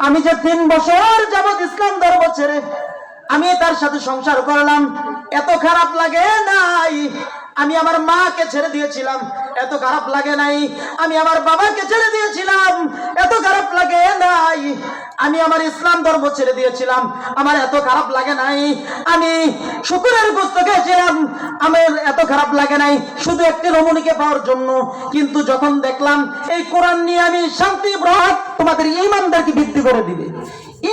আমি যে 3 বছর যাবত ইসলাম ধর্ম ছেড়ে আমি তার সাথে সংসার করলাম, এত খারাপ লাগে নাই। আমি আমার মাকে ছেড়ে দিয়েছিলাম, এত খারাপ লাগে নাই। আমি আমার বাবাকে ছেড়ে দিয়েছিলাম, এত খারাপ লাগে নাই। আমি আমার ইসলাম ধর্ম ছেড়ে দিয়েছিলাম, আমার এত খারাপ লাগে নাই। আমি শুকরের গোশত খেয়েছিলাম, আমার এত খারাপ লাগে নাই, শুধু একটি রমণীকে পাওয়ার জন্য। কিন্তু যখন দেখলাম এই কোরআন নিয়ে আমি শান্তি ব্রত তোমাদের ঈমানদারকে বৃদ্ধি করে দিবে,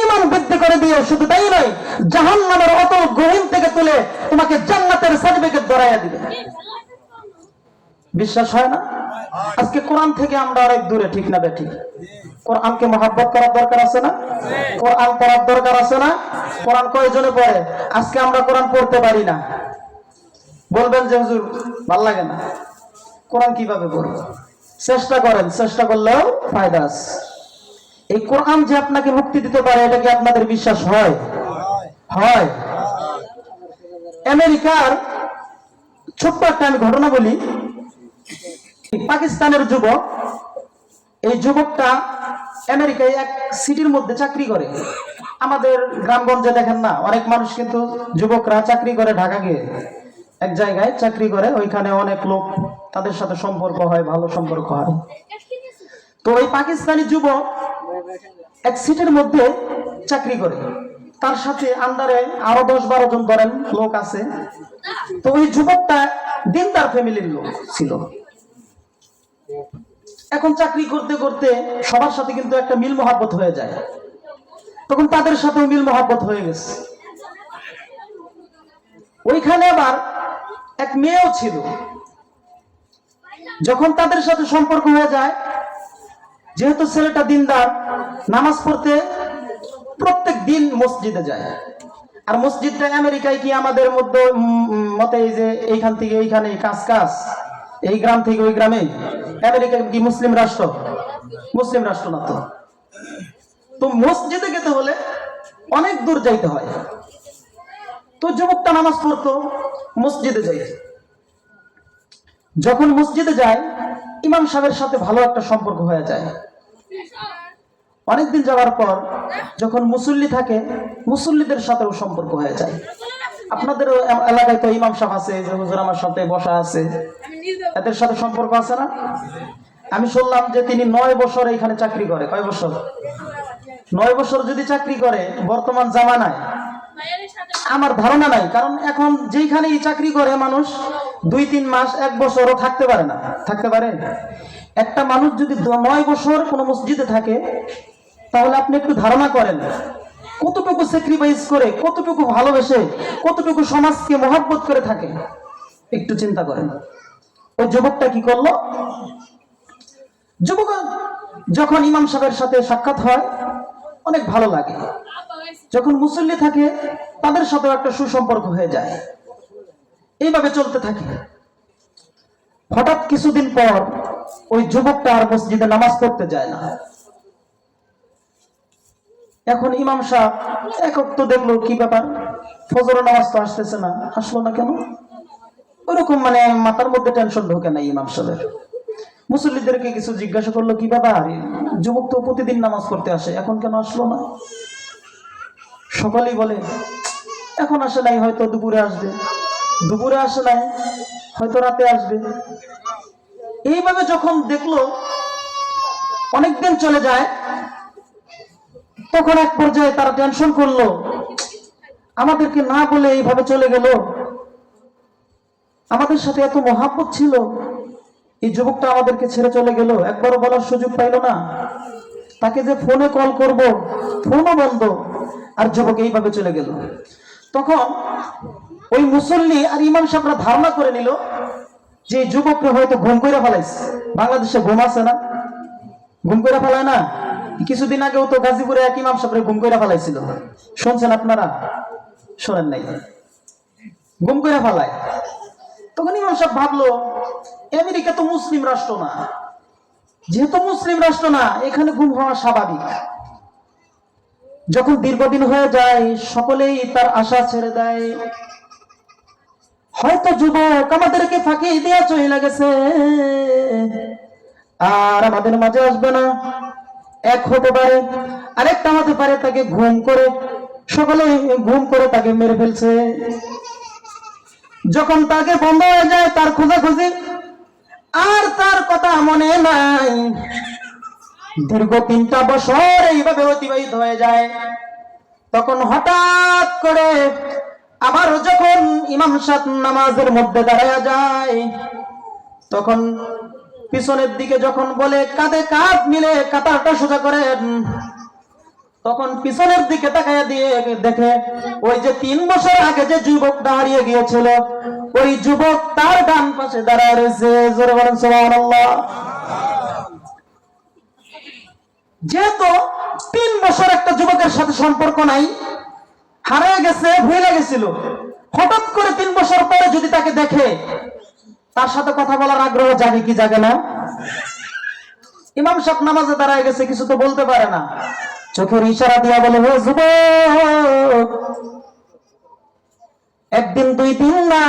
ঈমান বৃদ্ধি করে দিয়ে শুধু তাই নয়, জাহান্নামের অতল গহীন থেকে তুলে তোমাকে জান্নাতের সার্টিফিকেট ধরাইয়া দিবে। বিশ্বাস হয় না? আজকে কোরআন থেকে আমরা অনেক দূরে, ঠিক না বেঠিক? কোরআনকে মহব্বত করার দরকার আছে না? কোরআন পড়ার দরকার আছে না? কোরআন কয়জনে পড়ে? আজকে আমরা কোরআন পড়তে পারি না। বলবেন যে হুজুর ভাল লাগে না, কোরআন কিভাবে পড়বো? চেষ্টা করেন, চেষ্টা করলেও ফায়দা আছে। এই কোরআন যে আপনাকে মুক্তি দিতে পারে, এটা কি আপনাদের বিশ্বাস হয়? হয়। আমেরিকার ছোট্ট একটা আমি ঘটনা বলি। পাকিস্তানের যুবক, এই যুবকটা আমেরিকায় এক সিটির মধ্যে চাকরি করে। আমাদের গ্রামগঞ্জে দেখেন না, অনেক মানুষ কিন্তু যুবকরা চাকরি করে ঢাকা গিয়ে এক জায়গায় চাকরি করে, ওইখানে অনেক লোক তাদের সাথে সম্পর্ক হয়, ভালো সম্পর্ক হয়। তো ওই পাকিস্তানি যুবক এক সিটির মধ্যে চাকরি করে, তার সাথে আন্ডারে আরো 10-12 জন ধরেন লোক আছে। তো ওই যুবকটা দিনদার ফ্যামিলির লোক ছিল। এখন চাকরি করতে করতে সবার সাথে কিন্তু একটা মিল মহাব্বত হয়ে যায়, তখন তাদের সাথেও মিল মহাব্বত হয়ে গেছে। ওইখানে আবার এক মেয়েও ছিল। যখন তাদের সাথে সম্পর্ক হয়ে যায়, যেহেতু ছেলেটা দিনদার, নামাজ পড়তে প্রত্যেক দিন মসজিদে যায়। আর মসজিদটা আমেরিকায় কি আমাদের মধ্যে মতে এই যে এইখান থেকে এইখানে কাজ কাজ, এই গ্রাম থেকে ওই গ্রামে। আমেরিকা কি মুসলিম রাষ্ট্র? মুসলিম রাষ্ট্র না তো। তো মসজিদে যেতে হলে অনেক দূর যাইতে হয়। তো যুবকটা নামাজ পড়তো, মসজিদে যাই। যখন মসজিদে যায়, ইমাম সাহেবের সাথে ভালো একটা সম্পর্ক হয়ে যায়। অনেকদিন যাওয়ার পর যখন মুসল্লি থাকে, মুসল্লিদের সাথেও সম্পর্ক হয়ে যায়। আপনাদের এলাকায় তো ইমাম সাহেব আছে, যে হুজুর আমার সাথে বসা আছে, এদের সাথে সম্পর্ক আছে না? আমি শুনলাম যে তিনি 9 বছর এখানে চাকরি করে। কয় বছর? 9 বছর যদি চাকরি করে বর্তমান জামানায়, আমার ধারণা নাই, কারণ এখন যেখানেই চাকরি করে মানুষ 2-3 মাস 1 বছরও থাকতে পারে না। থাকতে পারে? একটা মানুষ যদি 9 বছর কোনো মসজিদে থাকে, তাহলে আপনি একটু ধারণা করেন কতটুকু স্যাক্রিফাইস করে, কতটুকু ভালোবেসে, কতটুকু সমাজকে মহব্বত করে থাকে। একটু চিন্তা করেন। ওই যুবকটা কি করলো? যুবক যখন ইমাম সাহেবের সাথে সাক্ষাৎ হয়, অনেক ভালো লাগে। যখন মুসল্লি থাকে, তাদের সাথেও একটা সুসম্পর্ক হয়ে যায়। এইভাবে চলতে থাকে। হঠাৎ কিছুদিন পর ওই যুবকটা আর মসজিদে নামাজ পড়তে যায় না। এখন ইমাম সাহেব একক তো দেখলো, কি ব্যাপার, ফজর নামাজ তো আসতেছে না, আসলো না কেন? ওইরকম মানে মাথার মধ্যে টেনশন ঢোকে না ইমাম সাহেবের। মুসল্লিদেরকে কিছু জিজ্ঞাসা করলো, কি ব্যাপার, যুবক তো প্রতিদিন নামাজ পড়তে আসে, এখন কেন আসলো না? সকলেই বলে এখন আসে নাই, হয়তো দুপুরে আসবে। দুপুরে আসে নাই, হয়তো রাতে আসবে। এইভাবে যখন দেখলো অনেকদিন চলে যায়, তখন এক পর্যায়ে তারা টেনশন করলো, আমাদেরকে না বলে এইভাবে চলে গেল, আমাদের সাথে এত মহাব্বত ছিল, এই যুবকটা আমাদেরকে ছেড়ে চলে গেল, একবারও বলার সুযোগ পাইল না। তাকে যে ফোনে কল করব, ফোনও বন্ধ, আর যুবক এইভাবে চলে গেল। তখন ওই মুসল্লি আর ইমাম সাহেবরা ধারণা করে নিল যে যুবককে হয়তো ঘুম করে ফেলাইছে। বাংলাদেশে ঘুম আছে না? ঘুম করে ফেলায় না? কিছুদিন আগেও তো গাজীপুরে এক ইমাম সাহেব ঘুম করে ফেলাইছিল, শুনছেন আপনারা? শোনেন নাই? ঘুম করে ফেলায়। তখন ইমাম সাহেব ভাবলো, আমেরিকা তো মুসলিম রাষ্ট্র না, যেহেতু মুসলিম রাষ্ট্র না, এখানে ঘুম হওয়া স্বাভাবিক। যখন দীর্ঘদিন হয়ে যায়, সকলেই তার আশা ছেড়ে দেয়, হয়তো যুবক আমাদেরকে ফাঁকি দেওয়া চলে গেছে, আর আমাদের মাঝে আসবে না। এক হতে পারে, আরেকটা হতে পারে তাকে ঘুম করে, সকলে ঘুম করে তাকে মেরে ফেলছে। যখন তাকে বন্ধ হয়ে যায় তার খোঁজাখুঁজি, আর তার কথা মনে নাই। দীর্ঘ 3টা বছর এইভাবে অতিবাহিত হয়ে যায়। তখন হঠাৎ করে আবার যখন ইমাম সাহেব নামাজের মধ্যে দাঁড়ায়া যায়, তখন পিছনের দিকে যখন বলে কাঁধে কাঁধ মিলে কাতারটা সোজা করেন, তখন পিছনের দিকে তাকায়া দিয়ে দেখে ওই যে 3 বছর আগে যে যুবকটা হারিয়ে গিয়েছিল, ওই যুবক তার ডান পাশে দাঁড়ায় রয়েছে। জোরে বলেন সুবহানাল্লাহ। যেহেতু 3 বছর একটা যুবকের সাথে সম্পর্ক নাই, হারিয়ে গেছে, ভুলে গেছিল, হঠাৎ করে 3 বছর পরে যদি তাকে দেখে, তার সাথে কথা বলার আগ্রহ জাগে কি জাগে না? ইমাম সাহেব নামাজে দাঁড়ায় গেছে, কিছু তো বলতে পারে না, চোখের ইশারা দিয়া বলে, হে যুবক, একদিন 2 দিন না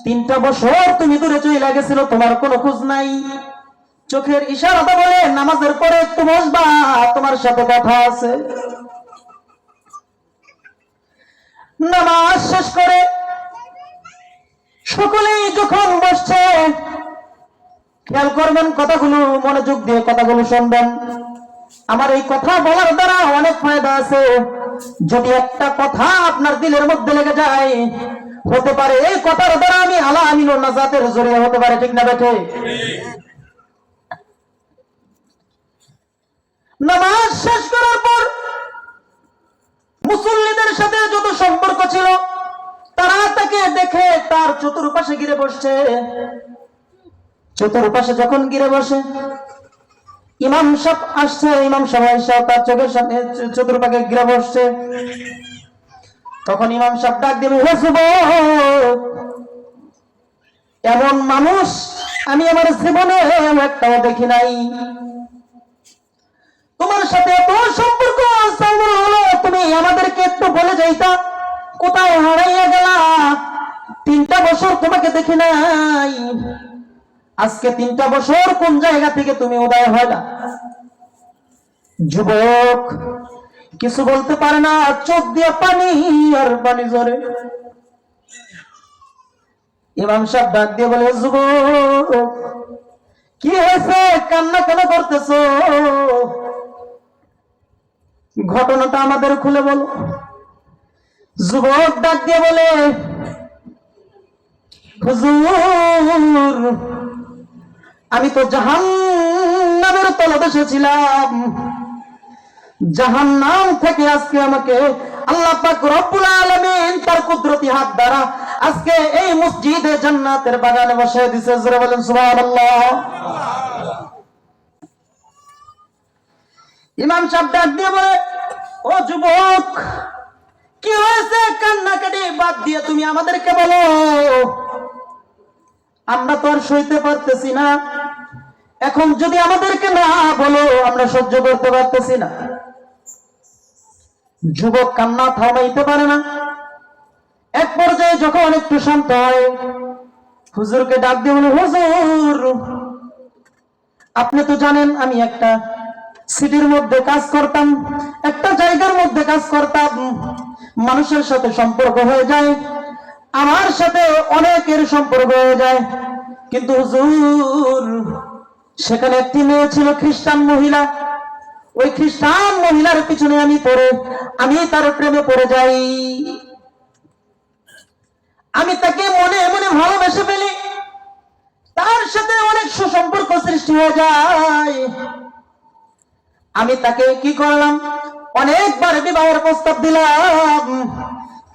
3টা বছর তুমি দূরে চলে গেছিল, তোমার কোনো খোঁজ নাই। চোখের ইশারাতে বলে নামাজের পরে একটু বসবা, তোমার সাথে কথা আছে। নামাজ শেষ করে সকলেই যখন বসছে, খেয়াল করবেন কথাগুলো, মনোযোগ দিয়ে কথাগুলো শুনবেন। আমার এই কথা বলার দ্বারা অনেক ফায়দা আছে। যদি একটা কথা আপনার দিলের মধ্যে লেগে যায়, হতে পারে এই কথার দ্বারা আমি আলা আমিন ও নাজাতের জরিয়া হতে পারে, ঠিক না বেঠে? নামাজ শেষ করার পর মুসল্লিদের সাথে যত সম্পর্ক ছিল, তারা তাকে দেখে তার চতুর্পাশে ঘিরে বসছে। চতুর্পাশে যখন ঘিরে বসে, ইমাম সাহেব আসছে, ইমাম সাহেব এসে তার চোখের সামনে চতুর্পাশে ঘিরে বসছে। তখন ইমাম সাহেব ডাক দিয়ে, হে যুবক, এমন মানুষ আমি আমার জীবনে একটাও দেখি নাই। তোমার সাথে এত সম্পর্ক হলো, তুমি আমাদেরকে একটু বলে যাইতা, কোথায় হারাইয়া গেলা? 3টা বছর তোমাকে দেখি নাই, আজকে 3টা বছর কোন জায়গা থেকে তুমি উদয় হয় না? যুবক কিছু বলতে পারে না, চোখ দিয়ে পানি আর পানি ঝরে। ইমাম সাহেব ডাক দিয়ে বলে, যুবক কি হয়েছে, কান্না কেন করতেছো? ঘটনাটা আমাদের খুলে বলো। যুবক ডাক দিয়ে বলে, হুজুর, আমি তো জাহান্নামের তলদেশে ছিলাম। জাহান্নাম থেকে আজকে আমাকে আল্লাহ পাক রব্বুল আলামিন তার কুদরতি হাত দ্বারা আজকে এই মসজিদে জান্নাতের বাগানে বসায় দিয়েছে। জোরে বলেন সুবহানাল্লাহ। ইমাম সাহেব ডাক দিয়ে বলে, ও যুবক, কি হয়েছে? কান্নাকাটি বাদ দিয়ে তুমি আমাদেরকে বলো, আমরা তো আর সইতে পারতেছি না। এখন যদি আমাদেরকে না বলো, আমরা সহ্য করতে পারতেছি না। যুবক কান্না থামাইতে পারে না। এক পর্যায়ে যখন একটু শান্ত হয়, হুজুরকে ডাক দিয়ে বলে, হুজুর, আপনি তো জানেন আমি একটা সিটির মধ্যে কাজ করতাম, একটা জায়গার মধ্যে কাজ করতাম, মানুষের সাথে সম্পর্ক হয়ে যায়, আমার সাথে অনেকের সম্পর্ক হয়ে যায়, কিন্তু হুজুর সেখানে একটি মেয়ে ছিল খ্রিস্টান মহিলা। ওই খ্রিস্টান মহিলার পিছনে আমি তার প্রেমে পড়ে যাই। আমি তাকে মনে মনে ভালোবেসে ফেলি, তার সাথে অনেক সুসম্পর্ক সৃষ্টি হয়ে যায়। আমি তাকে কি করলাম, অনেকবার বিবাহের প্রস্তাব দিলাম,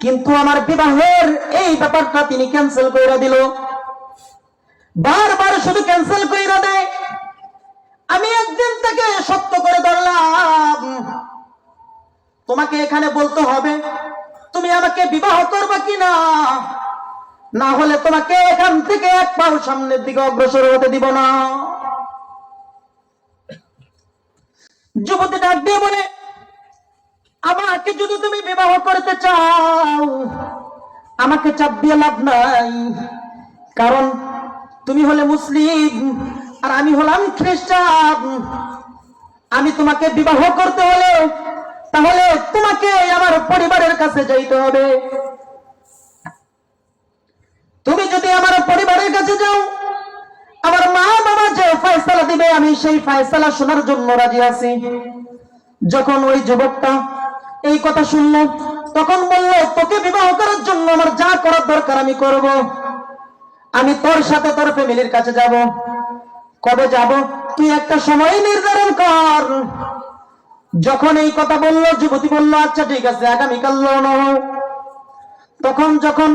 কিন্তু আমার বিবাহের এই ব্যাপারটা তিনি ক্যান্সেল করে দিল। বারবার শুধু ক্যান্সেল করে দেয়। আমি একদিন তাকে সত্য করে ধরলাম, তোমাকে এখানে বলতে হবে তুমি আমাকে বিবাহ করবে কিনা, না হলে তোমাকে এখান থেকে এক পাও সামনের দিকে অগ্রসর হতে দিব না। যুবতী ডাক দিয়ে বলে, আমাকে যদি তুমি বিবাহ করতে চাও, আমাকে চাপ দিয়ে লাভ নাই, কারণ তুমি হলে মুসলিম আর আমি হলাম খ্রিস্টান। আমি তোমাকে বিবাহ করতে হলে তাহলে তোমাকে আমার পরিবারের কাছে যাইতে হবে। তুমি যদি আমার পরিবারের কাছে যাও, আমার মা বাবা যে ফয়সালা দিবে আমি সেই ফয়সালা শোনার জন্য রাজি আছি। যখন ওই যুবকটা এই কথা শুনলো, তখন বলল, তোকে বিবাহ করার জন্য আমার যা করার দরকার আমি করব। আমি তোর সাথে তোর ফ্যামিলির কাছে যাব। কবে যাব তুই একটা সময় নির্ধারণ কর। যখন এই কথা বললো, যুবতী বলল, আচ্ছা ঠিক আছে, আগামীকাল রওনা হও। তখন যখন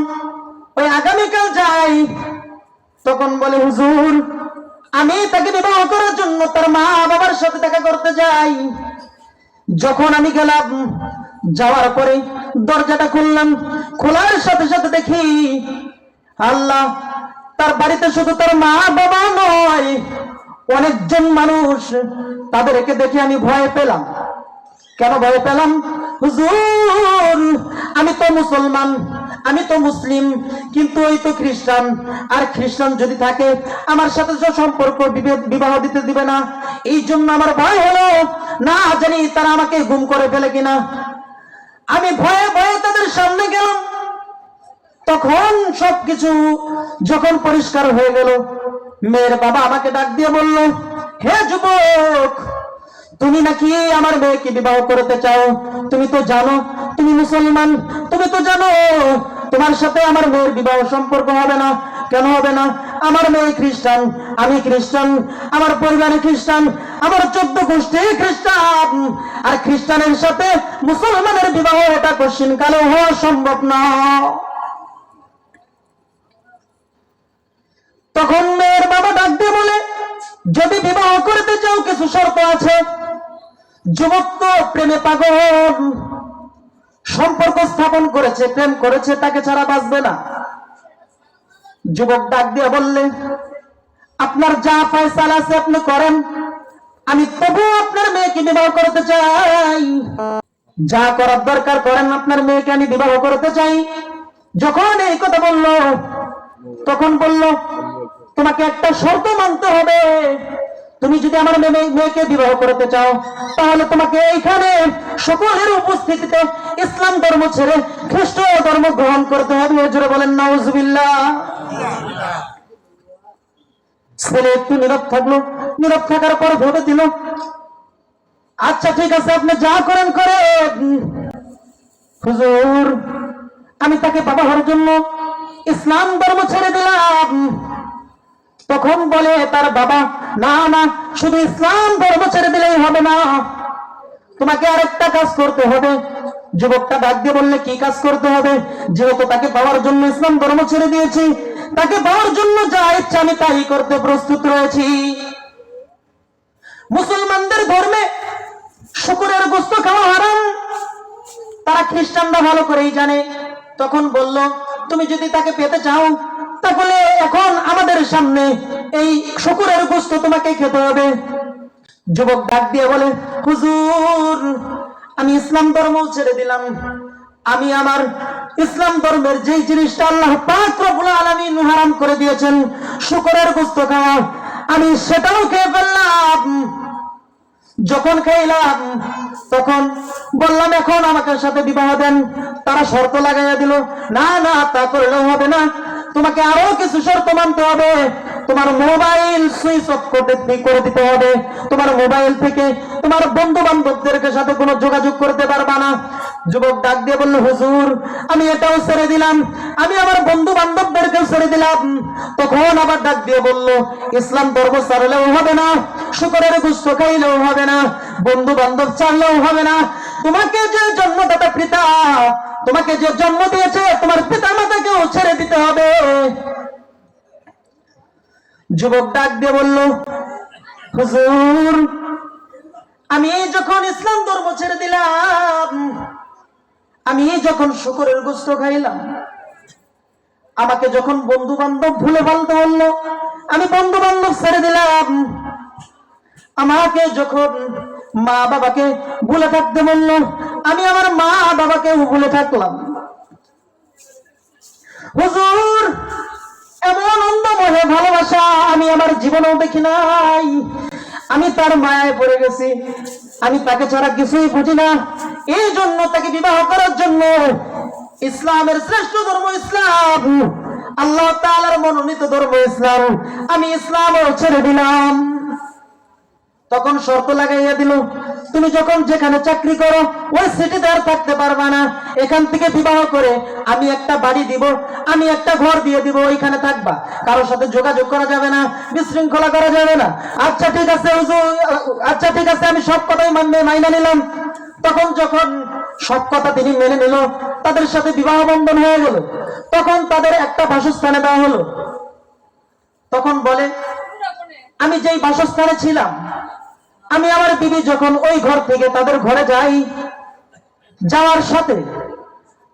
ওই আগামীকাল যাই, তখন বলে, হুজুর আমি তাকে বিবাহ করার জন্য তার মা বাবার সাথে দেখা করতে যাই। যখন আমি গেলাম, যাওয়ার পরে দরজাটা খুললাম, খোলার সাথে সাথে দেখি আল্লাহ, তার বাড়িতে শুধু তার মা বাবা নয়, অনেকজন মানুষ। তাদেরকে দেখে আমি ভয় পেলাম। কেন ভয় পেলাম? হুজুর আমি তো মুসলমান, আমি তো মুসলিম, কিন্তু ওই তো খ্রিস্টান। আর খ্রিস্টান যদি থাকে আমার সাথে যে সম্পর্ক বিবাহ দিতে দিবে না। এই জন্য আমার ভয় হলো, না জানি তারা আমাকে গুম করে ফেলে কিনা। আমি ভয়ে ভয়ে তাদের সামনে গেলাম। তখন সবকিছু যখন পরিষ্কার হয়ে গেল, মেয়ের বাবা আমাকে ডাক দিয়ে বলল, হে যুবক, তুমি নাকি আমার মেয়েকে বিবাহ করতে চাও? তুমি তো জানো তুমি মুসলমান, তুমি তো জানো তোমার সাথে আমার মেয়ের বিবাহ সম্পর্ক হবে না। কেন হবে না? আমার মেয়ে খ্রিস্টান, আমি খ্রিস্টান, আমার পরিবারে খ্রিস্টান, আমার 14 গোষ্ঠী খ্রিস্টান। আর খ্রিস্টানের সাথে মুসলমানের বিবাহ এটা কঠিন কালে হওয়া সম্ভব না। তখন মেয়ের বাবা ডাক দিয়ে বলে, যদি বিবাহ করতে চাও কিছু শর্ত আছে। যুবক তো প্রেমে পাগল, সম্পর্ক স্থাপন করেছে, প্রেম করেছে, তাকে ছাড়া বাঁচবে না। যুবক ডাক দিয়ে বললে, আপনার যা ফয়সালা আছে আপনি করেন, আমি তবু আপনার মেয়েকে বিবাহ করতে চাই। যা করার দরকার করেন, আপনার মেয়েকে আমি বিবাহ করতে চাই। যখন এই কথা বলল, তখন বলল, তোমাকে একটা শর্ত মানতে হবে। তুমি যদি আমার মেয়েকে বিবাহ করতে চাও, তাহলে তোমাকে এইখানে সকলের উপস্থিতিতে ইসলাম ধর্ম ছেড়ে খ্রিস্ট ধর্ম গ্রহণ করতে হবে। জোরে বলেন নাউজুবিল্লাহ। ছেলে একটু নীরব থাকলো, নীরব থাকার পর ভেবে দিল, আচ্ছা ঠিক আছে, আপনি যা করেন করেন। হুজুর আমি তাকে বাবা হওয়ার জন্য ইসলাম ধর্ম ছেড়ে দিলাম। তখন বলে তার বাবা, না না, শুধু ইসলাম ধর্ম ছেড়ে দিলেই হবে না, তোমাকে আরেকটা কাজ করতে হবে। যুবকটা ডাক দিয়ে বললে, কি কাজ করতে হবে? যেহেতু তাকে পাওয়ার জন্য ইসলাম ধর্ম ছেড়ে দিয়েছি, তাকে পাওয়ার জন্য যা ইচ্ছা আমি তাই করতে প্রস্তুত রয়েছি। মুসলমানদের ধর্মে শুকুরের গোশত খাওয়া হারাম, তারা খ্রিস্টানরা ভালো করেই জানে। তখন বলল, তুমি যদি তাকে পেতে চাও, তাহলে এখন আমাদের সামনে এই শুকুরের গোশত তোমাকে খেতে হবে। যুবক ডাক দিয়ে বলে, হুজুর আমি ইসলাম ধর্ম ছেড়ে দিলাম, আমি আমার ইসলাম ধর্মের যেই জিনিসটা আল্লাহ পাক রব্বুল আলামিন হারাম করে দিয়েছেন, শুকরের গোশত খাওয়া, আমি সেটাও খেয়ে ফেললাম। যখন খাইলাম তখন বললাম, এখন আমাকে সাথে বিবাহ দেন। তারা শর্ত লাগাইয়া দিল, না না তা করলেও হবে না, তোমাকে আরো কিছু শর্ত মানতে হবে। তোমার মোবাইল সুইচ অফ করে দিতে হবে। তোমার মোবাইল থেকে তোমার বন্ধু বান্ধবদের সাথে কোনো যোগাযোগ করতে পারবা না। যুবক ডাক দিয়ে বলল, হুজুর আমি এটাও ছেড়ে দিলাম, আমি আমার বন্ধু বান্ধবদেরকেও ছেড়ে দিলাম। তখন আবার ডাক দিয়ে বলল, ইসলাম ধর্ম ছাড়লেও হবে না, শুকরের গোশত খাইলেও হবে না, বন্ধু বান্ধব ছাড়লেও হবে না, তোমাকে যে জন্মদাতা পিতা, তোমাকে যে জন্ম দিয়েছে তোমার পিতা মাতাকেও ছেড়ে দিতে হবে। যুবক ডাক দিয়ে বলল, হুজুর আমি যখন ইসলাম ধর্ম ছেড়ে দিলাম, আমি যখন শুকরের গোশত খাইলাম, আমাকে যখন বন্ধু বান্ধব ভুলে ফেলতে বললো, আমি বন্ধু বান্ধব ছেড়ে দিলাম। আমাকে যখন মা বাবাকে ভুলে থাকতে বললো, আমি আমার মা বাবাকে ভুলে থাকলাম। হুজুর এমন অন্ধময় ভালোবাসা আমি আমার জীবনেও দেখি নাই। আমি তার মায়ায় পড়ে গেছি, আমি তাকে ছাড়া কিছুই বুঝি না। এই জন্য তাকে বিবাহ করার জন্য ইসলামের শ্রেষ্ঠ ধর্ম ইসলাম, আল্লাহ তাআলার মনোনীত ধর্ম ইসলাম, আমি ইসলামও ছেড়ে দিলাম। তখন শর্ত লাগাইয়া দিল, তুমি যখন যেখানে চাকরি করো ওই সিটিতে আর থাকতে পারবা না, এখান থেকে বিবাহ করে আমি একটা বাড়ি দিব, আমি একটা ঘর দিয়ে দিব, ওইখানে থাকবা, কারোর সাথে যোগাযোগ করা যাবে না, বিশৃঙ্খলা করা যাবে না। আচ্ছা ঠিক আছে হুজুর, আচ্ছা ঠিক আছে, আমি সব কথাই মাইনা নিলাম। তখন যখন সব কথা তিনি মেনে নিল, তাদের সাথে বিবাহ বন্ধন হয়ে গেল। তখন তাদের একটা বাসস্থানে দেওয়া হলো। তখন বলে, আমি যেই বাসস্থানে ছিলাম, আমি আমার বিবি যখন ওই ঘর থেকে তাদের ঘরে যাই, যাওয়ার সাথে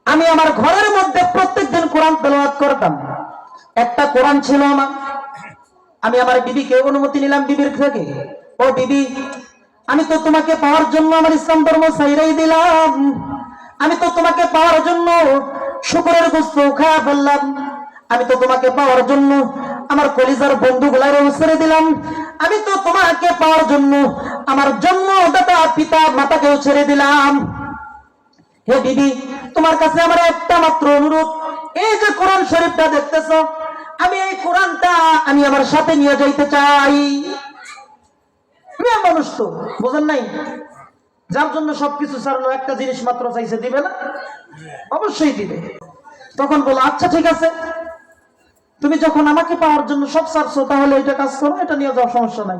আমি আমার ঘরের মধ্যে প্রত্যেকদিন কোরআন তেলাওয়াত করতাম। একটা কোরআন ছিল আমার। আমি আমার বিবিকে অনুমতি নিলাম বিবির থেকে, ও বিবি, আমি তো তোমাকে পাওয়ার জন্য আমার ইসলাম ধর্ম ছাইড়াই দিলাম, আমি তো তোমাকে পাওয়ার জন্য শুকরের গোশত খাওয়া ফেললাম, আমি তো তোমাকে পাওয়ার জন্য আমার কলিজার বন্ধুগুলার ছেড়ে দিলাম, আমি তো তোমাকে পাওয়ার জন্য আমার জন্মদাতা পিতা মাতাকেও ছেড়ে দিলাম। হে বিবি, তোমার কাছে আমার একটা মাত্র অনুরোধ, এই যে কোরআন শরীফটা দেখতেছো, আমি এই কোরআনটা আমি আমার সাথে নিয়ে যাইতে চাই। মেয়ে মানুষ তো বোঝেন নাই, যার জন্য সবকিছু ছাড়লো, একটা জিনিস মাত্র চাইছে, দিবে না? অবশ্যই দিবে। তখন বলো, আচ্ছা ঠিক আছে, তুমি যখন আমাকে পাওয়ার জন্য সব ছাড়ছো, তাহলে এটা কাজ করো, এটা নিয়ে যাওয়ার সমস্যা নাই।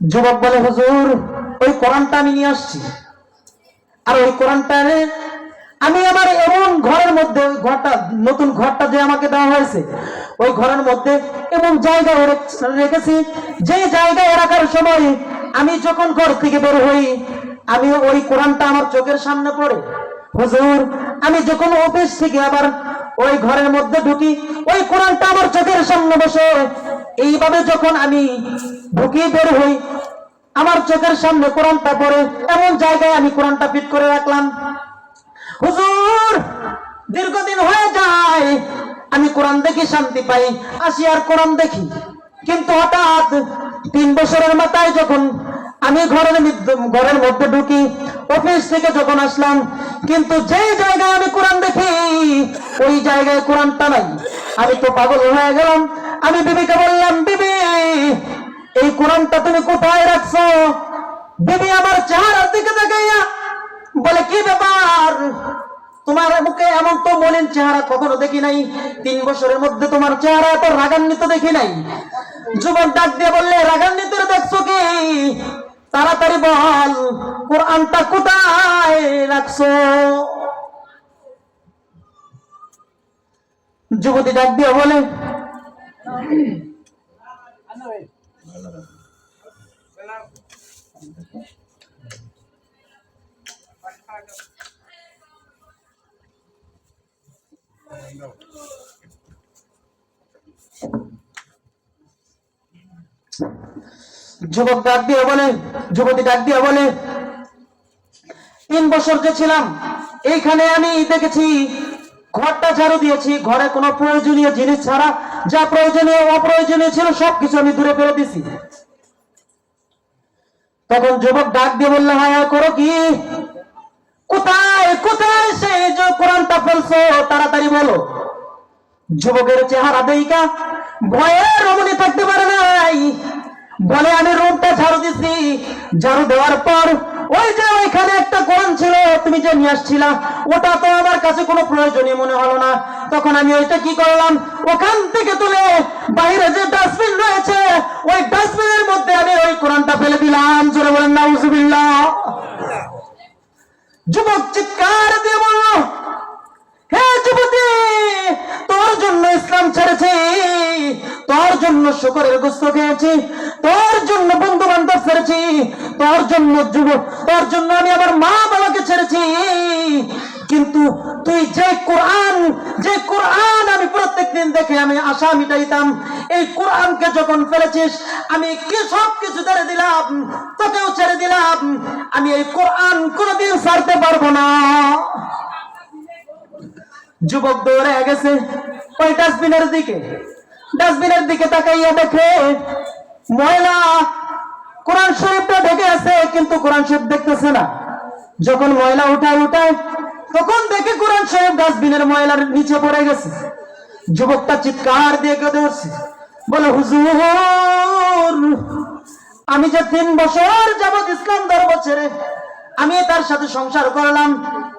যুবক বলে, হুজুর, ওই কোরআনটা আমি নিয়ে আসছি, আর ওই কোরআনটা আমি আমার এমন ঘরের মধ্যে, ঘরটা নতুন ঘরটা যে আমাকে দেওয়া হয়েছে, ওই ঘরের মধ্যে এমন জায়গায় রেখেছি, যে জায়গায় রাখার সময় আমি যখন ঘর থেকে বের হই, আমি ওই কোরআনটা আমার চোখের সামনে পড়ে। হুজুর, আমি যখন অফিস থেকে আবার ওই ঘরের মধ্যে ঢুকি, ওই কোরআনটা আমার চোখের সামনে বসে। এইভাবে যখন আমি ঢুকি বের হই, আমার চোখের সামনে কোরআনটা পড়ে, এমন জায়গায় আমি কোরআনটা ফিট করে রাখলাম। হুজুর, দীর্ঘদিন হয়ে যায়, আমি কোরআন দেখি শান্তি পাই, আসি আর কোরআন দেখি, কিন্তু হঠাৎ 3 বছরের মাথায় যখন আমি ঘরের মধ্যে ঢুকি, অফিস থেকে যখন আসলাম, কিন্তু যে জায়গায় আমি কোরআন দেখি ওই জায়গায় কোরআনটা নাই। আমি তো পাগল হয়ে গেলাম। আমি বিবিকে বললাম, বিবি, এই কোরআনটা তুমি কোথায় রাখছো? বিবি আমার চেহারার দিকে তাকাইয়া বলে, কি ব্যাপার, তোমার মুখে এমন তো মলিন চেহারা কখনো দেখি নাই, 3 বছরের মধ্যে তোমার চেহারা এত রাগান্বিত দেখি নাই। যুবক ডাক দিয়ে বললে, রাগান্বিত দেখছো কি? তাড়াতাড়ি বল, কোরআনটা কোথায় রাখছো? যুবতী ডাক দিয়ে বলে, যুবক ডাক দিয়ে বলে, যুবতী ডাক দিয়ে বলে, 3 বছর যে ছিলাম এইখানে আমি দেখেছি ঘরটা ঝাড়ু দিয়েছি, ঘরে কোনো প্রয়োজনীয় জিনিস ছাড়া যা প্রয়োজনীয় অপ্রয়োজনীয় ছিল সবকিছু আমি দূরে ফেলে দিছি। তখন যুবক ডাক দিয়ে বললে, হ্যাঁ করো কি? কোথায় কোথায় সেই যে কোরআনটা ফেলছো, তাড়াতাড়ি বলো। যুবকের চেহারা দেইকা ভয়ে রমণী থাকতে পারে নাই, বলে, আমি রুমটা ঝাড়ু দিছি, ঝাড়ু দেওয়ার পর ওই যে ওইখানে একটা কোরআন ছিল তুমি যে নিয়ে আসছিলা, ওটা তো আমার কাছে কোনো প্রয়োজনীয় মনে হলো না। তখন আমি ওইটা কি করলাম, ওখান থেকে তুলে বাইরে যে ডাস্টবিন রয়েছে ওই ডাস্টবিনের মধ্যে আমি ওই কোরআনটা ফেলে দিলাম। জোরে বলেন নাউজুবিল্লাহ। যুবক চিৎকার দিয়ে বলল, হে যুবতী, তোর জন্য ইসলাম ছেড়েছি, তোর জন্য শুকরের গোশত খেয়েছি, তোর জন্য বন্ধু বান্ধব ছেড়েছি, তোর জন্য তোর জন্য আমি আমার মা বাবাকে ছেড়েছি, কিন্তু তুই যে কোরআন আমি প্রত্যেকদিন দেখে আমি আশা মিটাইতাম, এই কোরআনকে যখন ফেলেছিস আমি কি সব কিছু ছেড়ে দিলাম, তোকেও ছেড়ে দিলাম, আমি এই কোরআন কোনোদিন ছাড়তে পারবো না। যুবক দৌড়ে গেছে ওই ডাস্টবিনের দিকে তাকাইয়া দেখে ময়লা কোরআন শরীফটা ঢেকে আছে, কিন্তু কোরআন শরীফ দেখতেছে না। যখন ময়লা উঠায় তখন দেখে কোরআন শরীফ ডাস্টবিনের ময়লার নিচে পড়ে গেছে। যুবকটা চিৎকার দিয়ে কেঁদে উঠছে, বলে হুজুর, আমি যে 3 বছর যাবত ইসলাম ধর্ম ছেড়ে আমি তার সাথে সংসার করলাম,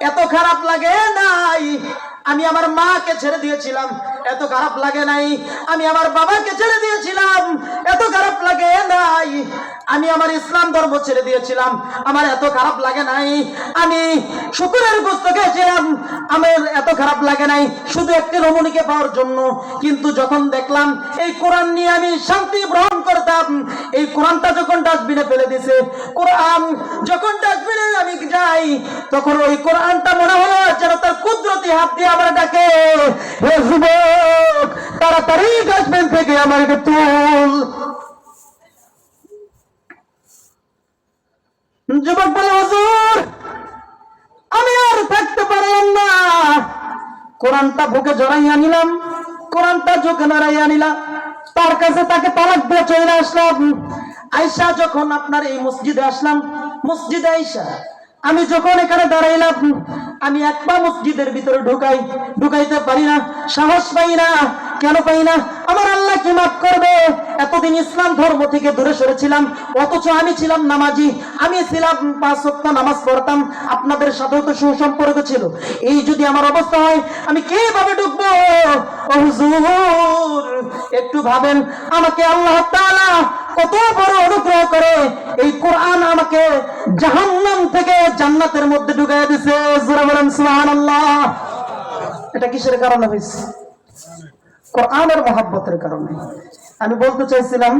এত খারাপ লাগে নাই। আমি আমার মাকে ছেড়ে দিয়েছিলাম, এত খারাপ লাগে নাই। আমি আমার বাবাকে ছেড়ে দিয়েছিলাম, এত খারাপ লাগে নাই। আমি আমার ইসলাম ধর্ম ছেড়ে দিয়েছিলাম, আমার এত খারাপ লাগে নাই। আমি শুকরের গোশত খেয়েছিলাম, আমার এত খারাপ লাগে নাই, শুধু একটি রমণীকে পাওয়ার জন্য। কিন্তু যখন দেখলাম এই কোরআন নিয়ে আমি শান্তি গ্রহণ করতাম, এই কোরআনটা যখন ডাস্টবিনে ফেলে দিছে, কোরআন যখন ডাস্টবিনে আমি যাই, তখন ওই কোরআনটা মনে হলো যেন তার কুদরতি হাত দিয়ে আমার ডাকে, হে যুবক, তাড়াতাড়ি ডাস্টবিন থেকে আমাকে তুল। যুবক বলে, হুজুর, আমি আর থাকতে পারলাম না। কোরআনটা বুকে জড়াইয়া নিলাম, কোরআনটা চোখে নাড়াইয়া নিলাম, তার কাছে তাকে তালাক দিয়ে চলে আসলাম। আয়েশা যখন আপনার এই মসজিদে আসলাম, মসজিদে আয়েশা, আমি যখন এখানে দাঁড়াইলাম, আমি একবার মসজিদের ভিতরে ঢুকাইতে পারি না, সাহস পাই না। কেন পাই না? আমার আল্লাহ কি মাফ করবে? এতদিন ইসলাম ধর্ম থেকে দূরে সরেছিলাম, অথচ আমি ছিলাম নামাজি, আমি ছিলাম 5 ওয়াক্ত নামাজ পড়তাম, আপনাদের সাথেও তো সুসম্পর্ক ছিল। এই যদি আমার অবস্থা হয়, আমি কিভাবে ঢুকবো? ও হুজুর, একটু ভাবেন, আমাকে আল্লাহ তাআলা কত বড় অনুগ্রহ করে এই কোরআন আমাকে জাহান্নাম থেকে জান্নাতের মধ্যে ঢুকাইয়া দিয়েছে। জোরে বলেন সুবহানাল্লাহ। এটা কিসের কারণে হয়েছে? কোরআনের মহব্বতের কারণে। আমি বলতে চাইছিলাম,